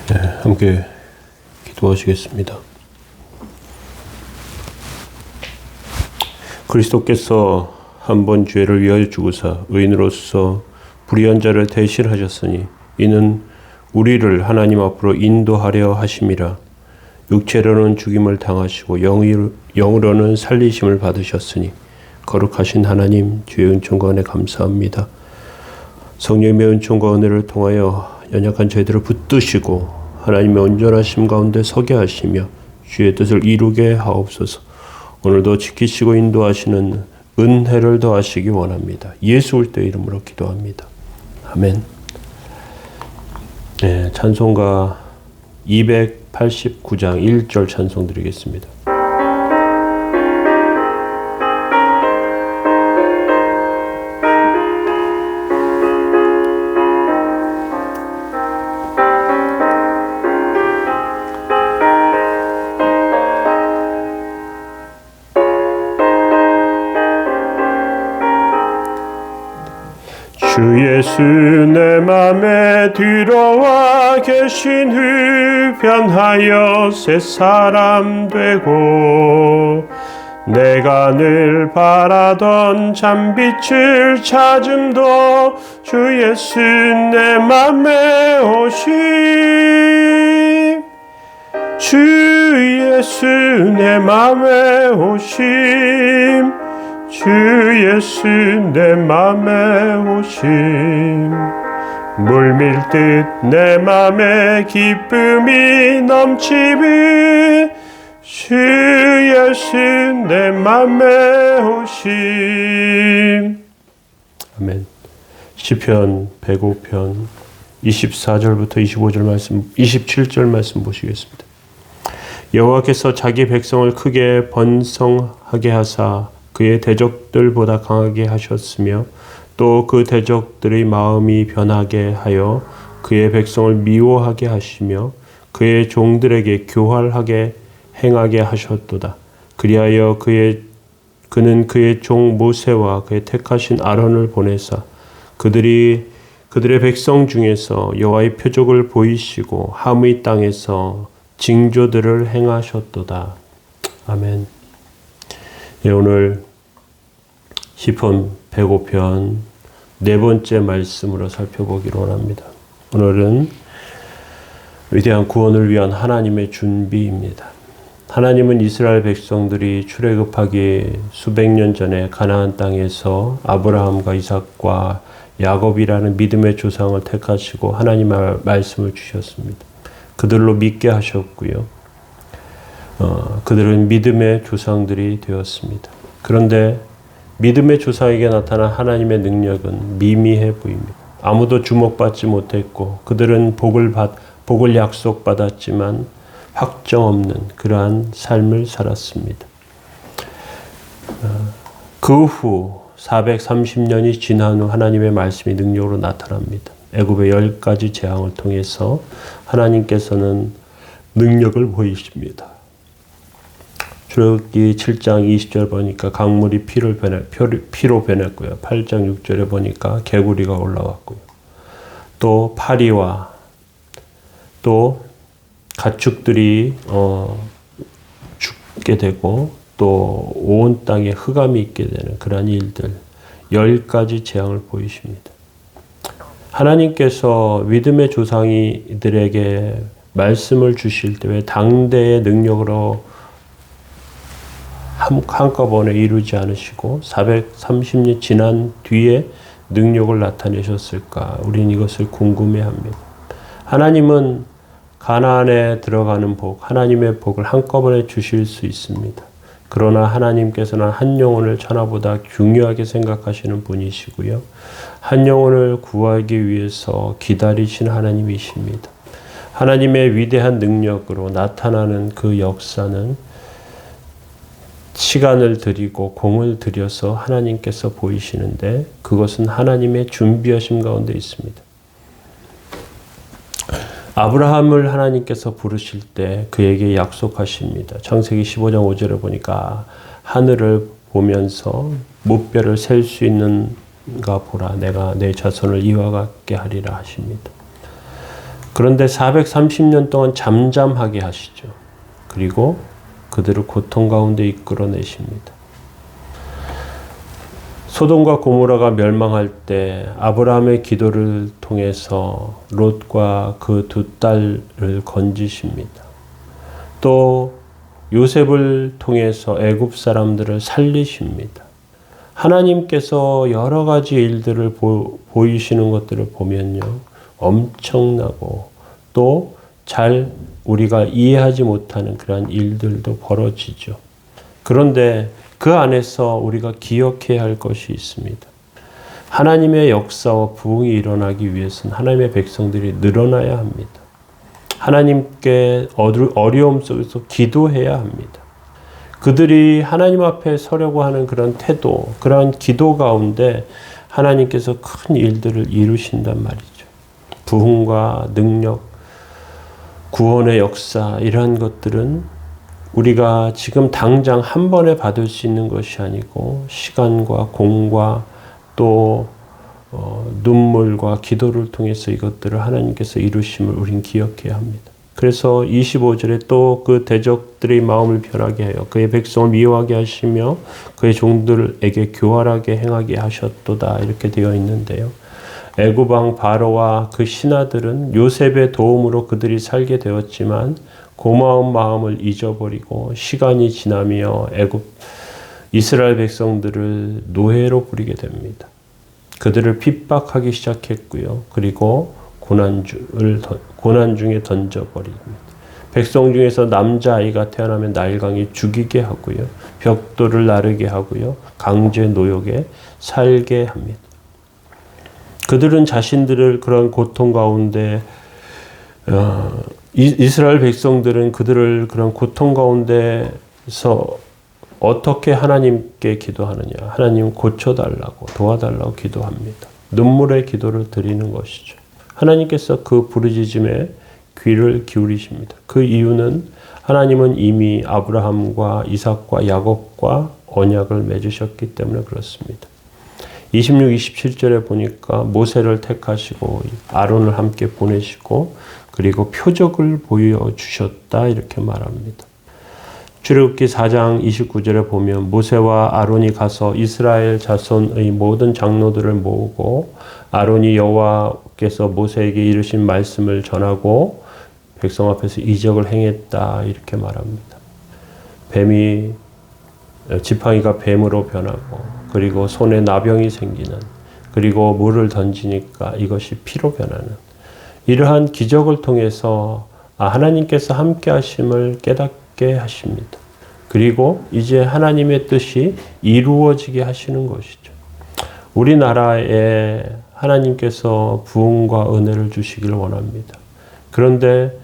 네, 함께 기도하시겠습니다. 그리스도께서 한 번 죄를 위하여 죽으사 의인으로서 불의한 자를 대신하셨으니 이는 우리를 하나님 앞으로 인도하려 하심이라. 육체로는 죽임을 당하시고 영으로는 살리심을 받으셨으니 거룩하신 하나님 주의 은총과 은혜 감사합니다. 성령의 은총과 은혜를 통하여 연약한 저희들을 붙드시고 하나님의 온전하심 가운데 서게 하시며 주의 뜻을 이루게 하옵소서. 오늘도 지키시고 인도하시는 은혜를 더하시기 원합니다. 예수 그리스도의 이름으로 기도합니다. 아멘. 네, 찬송가 289장 1절 찬송 드리겠습니다. 주 예수 내 맘에 들어와 계신 후 변하여 새 사람 되고 내가 늘 바라던 참빛을 찾음도 주 예수 내 맘에 오심 주 예수 내 맘에 오심 주 예수 내 맘에 오심 물밀듯 내 맘에 기쁨이 넘치니 주 예수 내 맘에 오심. 아멘. 시편 105편 24절부터 25절 말씀 27절 말씀 보시겠습니다. 여호와께서 자기 백성을 크게 번성하게 하사 그의 대적들보다 강하게 하셨으며 또 그 대적들의 마음이 변하게 하여 그의 백성을 미워하게 하시며 그의 종들에게 교활하게 행하게 하셨도다. 그리하여 그는 그의 종 모세와 그의 택하신 아론을 보내사 그들의 백성 중에서 여호와의 표적을 보이시고 함의 땅에서 징조들을 행하셨도다. 아멘. 네, 오늘 시편 105편 네 번째 말씀으로 살펴보기로 원합니다. 오늘은 위대한 구원을 위한 하나님의 준비입니다. 하나님은 이스라엘 백성들이 출애굽하기 수백 년 전에 가나안 땅에서 아브라함과 이삭과 야곱이라는 믿음의 조상을 택하시고 하나님의 말씀을 주셨습니다. 그들로 믿게 하셨고요. 그들은 믿음의 조상들이 되었습니다. 그런데 믿음의 조상에게 나타난 하나님의 능력은 미미해 보입니다. 아무도 주목받지 못했고 그들은 복을 약속받았지만 확정 없는 그러한 삶을 살았습니다. 그 후 430년이 지난 후 하나님의 말씀이 능력으로 나타납니다. 애굽의 10가지 재앙을 통해서 하나님께서는 능력을 보이십니다. 출애굽기 7장 20절 보니까 강물이 피로 변했고요. 8장 6절에 보니까 개구리가 올라왔고요. 또 파리와 또 가축들이 죽게 되고 또 온 땅에 흑암이 있게 되는 그러한 일들 10가지 재앙을 보이십니다. 하나님께서 믿음의 조상이들에게 말씀을 주실 때 왜 당대의 능력으로 한꺼번에 이루지 않으시고 430년 지난 뒤에 능력을 나타내셨을까? 우리는 이것을 궁금해합니다. 하나님은 가나안에 들어가는 복, 하나님의 복을 한꺼번에 주실 수 있습니다. 그러나 하나님께서는 한 영혼을 천하보다 중요하게 생각하시는 분이시고요. 한 영혼을 구하기 위해서 기다리신 하나님이십니다. 하나님의 위대한 능력으로 나타나는 그 역사는 시간을 들이고 공을 들여서 하나님께서 보이시는데 그것은 하나님의 준비하심 가운데 있습니다. 아브라함을 하나님께서 부르실 때 그에게 약속하십니다. 창세기 15장 5절에 보니까 하늘을 보면서 무뼈를 셀 수 있는가 보라. 내가 내 자손을 이와 같게 하리라 하십니다. 그런데 430년 동안 잠잠하게 하시죠. 그리고 그들을 고통 가운데 이끌어내십니다. 소돔과 고모라가 멸망할 때 아브라함의 기도를 통해서 롯과 그 두 딸을 건지십니다. 또 요셉을 통해서 애굽 사람들을 살리십니다. 하나님께서 여러 가지 일들을 보이시는 것들을 보면요, 엄청나고 또 잘 우리가 이해하지 못하는 그러한 일들도 벌어지죠. 그런데 그 안에서 우리가 기억해야 할 것이 있습니다. 하나님의 역사와 부흥이 일어나기 위해서는 하나님의 백성들이 늘어나야 합니다. 하나님께 어려움 속에서 기도해야 합니다. 그들이 하나님 앞에 서려고 하는 그런 태도, 그러한 기도 가운데 하나님께서 큰 일들을 이루신단 말이죠. 부흥과 능력, 구원의 역사, 이러한 것들은 우리가 지금 당장 한 번에 받을 수 있는 것이 아니고 시간과 공과 또 눈물과 기도를 통해서 이것들을 하나님께서 이루심을 우린 기억해야 합니다. 그래서 25절에 또 그 대적들의 마음을 변하게 하여 그의 백성을 미워하게 하시며 그의 종들에게 교활하게 행하게 하셨도다, 이렇게 되어 있는데요. 애굽 왕 바로와 그 신하들은 요셉의 도움으로 그들이 살게 되었지만 고마운 마음을 잊어버리고 시간이 지나며 이스라엘 백성들을 노예로 부리게 됩니다. 그들을 핍박하기 시작했고요. 그리고 고난 중에 던져버립니다. 백성 중에서 남자아이가 태어나면 나일강이 죽이게 하고요. 벽돌을 나르게 하고요. 강제 노역에 살게 합니다. 그들은 자신들을 그런 고통 가운데 이스라엘 백성들은 그들을 그런 고통 가운데서 어떻게 하나님께 기도하느냐. 하나님 고쳐달라고, 도와달라고 기도합니다. 눈물의 기도를 드리는 것이죠. 하나님께서 그 부르짖음에 귀를 기울이십니다. 그 이유는 하나님은 이미 아브라함과 이삭과 야곱과 언약을 맺으셨기 때문에 그렇습니다. 26, 27절에 보니까 모세를 택하시고 아론을 함께 보내시고 그리고 표적을 보여주셨다, 이렇게 말합니다. 출애굽기 4장 29절에 보면 모세와 아론이 가서 이스라엘 자손의 모든 장로들을 모으고 아론이 여호와께서 모세에게 이르신 말씀을 전하고 백성 앞에서 이적을 행했다, 이렇게 말합니다. 지팡이가 뱀으로 변하고 그리고 손에 나병이 생기는, 그리고 물을 던지니까 이것이 피로 변하는, 이러한 기적을 통해서 하나님께서 함께 하심을 깨닫게 하십니다. 그리고 이제 하나님의 뜻이 이루어지게 하시는 것이죠. 우리나라에 하나님께서 부흥과 은혜를 주시기를 원합니다. 그런데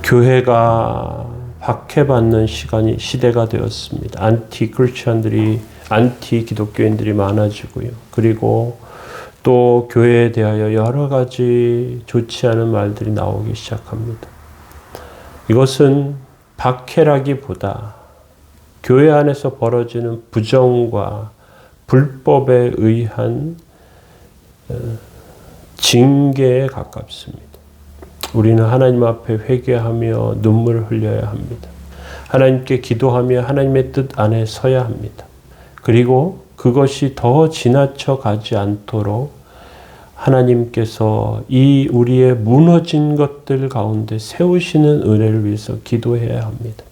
교회가 박해받는 시대가 되었습니다. 안티 기독교인들이 많아지고요. 그리고 또 교회에 대하여 여러 가지 좋지 않은 말들이 나오기 시작합니다. 이것은 박해라기보다 교회 안에서 벌어지는 부정과 불법에 의한 징계에 가깝습니다. 우리는 하나님 앞에 회개하며 눈물을 흘려야 합니다. 하나님께 기도하며 하나님의 뜻 안에 서야 합니다. 그리고 그것이 더 지나쳐 가지 않도록 하나님께서 이 우리의 무너진 것들 가운데 세우시는 은혜를 위해서 기도해야 합니다.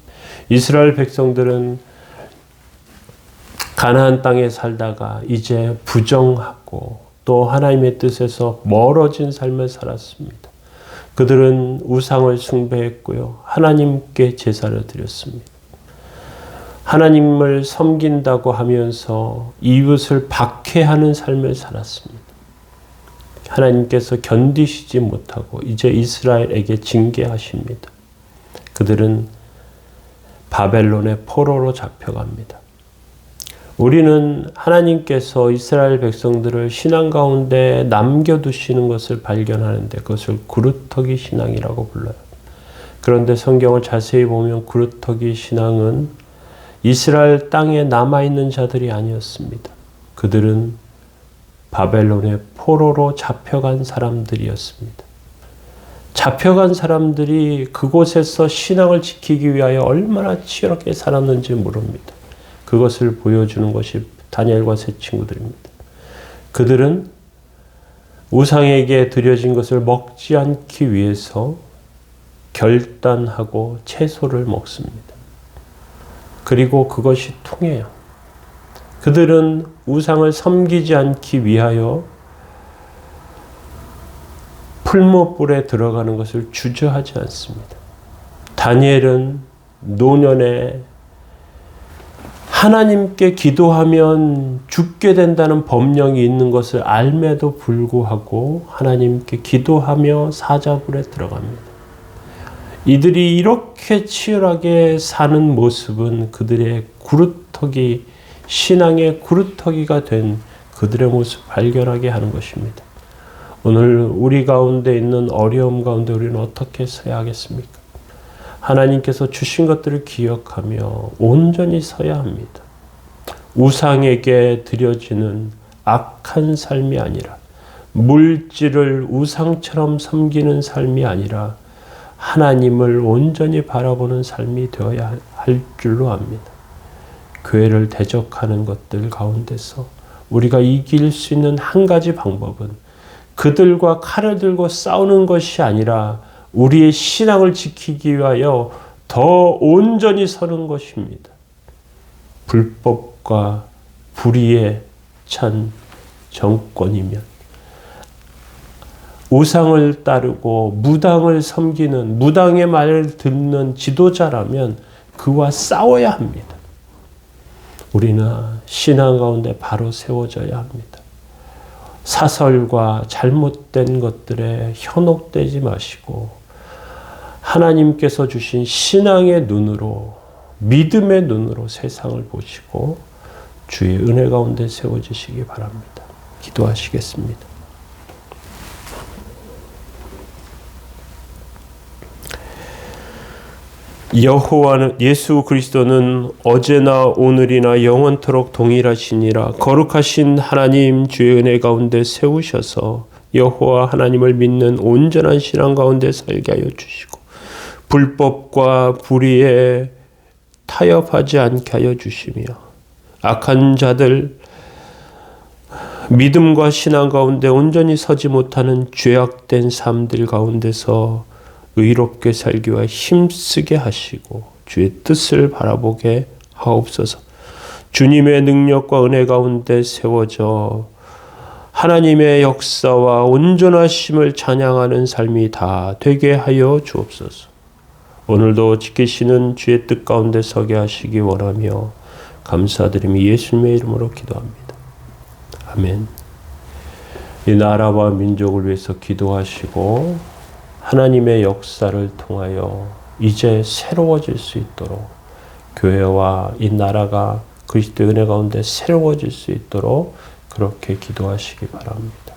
이스라엘 백성들은 가나안 땅에 살다가 이제 부정하고 또 하나님의 뜻에서 멀어진 삶을 살았습니다. 그들은 우상을 숭배했고요. 하나님께 제사를 드렸습니다. 하나님을 섬긴다고 하면서 이웃을 박해하는 삶을 살았습니다. 하나님께서 견디시지 못하고 이제 이스라엘에게 징계하십니다. 그들은 바벨론의 포로로 잡혀갑니다. 우리는 하나님께서 이스라엘 백성들을 신앙 가운데 남겨두시는 것을 발견하는데 그것을 구루터기 신앙이라고 불러요. 그런데 성경을 자세히 보면 구루터기 신앙은 이스라엘 땅에 남아있는 자들이 아니었습니다. 그들은 바벨론의 포로로 잡혀간 사람들이었습니다. 잡혀간 사람들이 그곳에서 신앙을 지키기 위하여 얼마나 치열하게 살았는지 모릅니다. 그것을 보여주는 것이 다니엘과 세 친구들입니다. 그들은 우상에게 드려진 것을 먹지 않기 위해서 결단하고 채소를 먹습니다. 그리고 그것이 통해요. 그들은 우상을 섬기지 않기 위하여 풀무불에 들어가는 것을 주저하지 않습니다. 다니엘은 노년에 하나님께 기도하면 죽게 된다는 법령이 있는 것을 알매도 불구하고 하나님께 기도하며 사자굴에 들어갑니다. 이들이 이렇게 치열하게 사는 모습은 그들의 구루터기, 신앙의 구루터기가 된 그들의 모습을 발견하게 하는 것입니다. 오늘 우리 가운데 있는 어려움 가운데 우리는 어떻게 서야 하겠습니까? 하나님께서 주신 것들을 기억하며 온전히 서야 합니다. 우상에게 드려지는 악한 삶이 아니라, 물질을 우상처럼 섬기는 삶이 아니라 하나님을 온전히 바라보는 삶이 되어야 할 줄로 압니다. 교회를 대적하는 것들 가운데서 우리가 이길 수 있는 한 가지 방법은 그들과 칼을 들고 싸우는 것이 아니라 우리의 신앙을 지키기 위하여 더 온전히 서는 것입니다. 불법과 불의에 찬 정권이면, 우상을 따르고 무당을 섬기는, 무당의 말을 듣는 지도자라면 그와 싸워야 합니다. 우리는 신앙 가운데 바로 세워져야 합니다. 사설과 잘못된 것들에 현혹되지 마시고 하나님께서 주신 신앙의 눈으로, 믿음의 눈으로 세상을 보시고 주의 은혜 가운데 세워지시기 바랍니다. 기도하시겠습니다. 여호와는, 예수 그리스도는 어제나 오늘이나 영원토록 동일하시니라. 거룩하신 하나님, 주의 은혜 가운데 세우셔서 여호와 하나님을 믿는 온전한 신앙 가운데 살게 하여 주시고 불법과 불의에 타협하지 않게 하여 주시며 악한 자들, 믿음과 신앙 가운데 온전히 서지 못하는 죄악된 삶들 가운데서 의롭게 살기 위해 힘쓰게 하시고 주의 뜻을 바라보게 하옵소서. 주님의 능력과 은혜 가운데 세워져 하나님의 역사와 온전하심을 찬양하는 삶이 다 되게 하여 주옵소서. 오늘도 지키시는 주의 뜻 가운데 서게 하시기 원하며 감사드리며 예수님의 이름으로 기도합니다. 아멘. 이 나라와 민족을 위해서 기도하시고 하나님의 역사를 통하여 이제 새로워질 수 있도록, 교회와 이 나라가 그리스도의 은혜 가운데 새로워질 수 있도록 그렇게 기도하시기 바랍니다.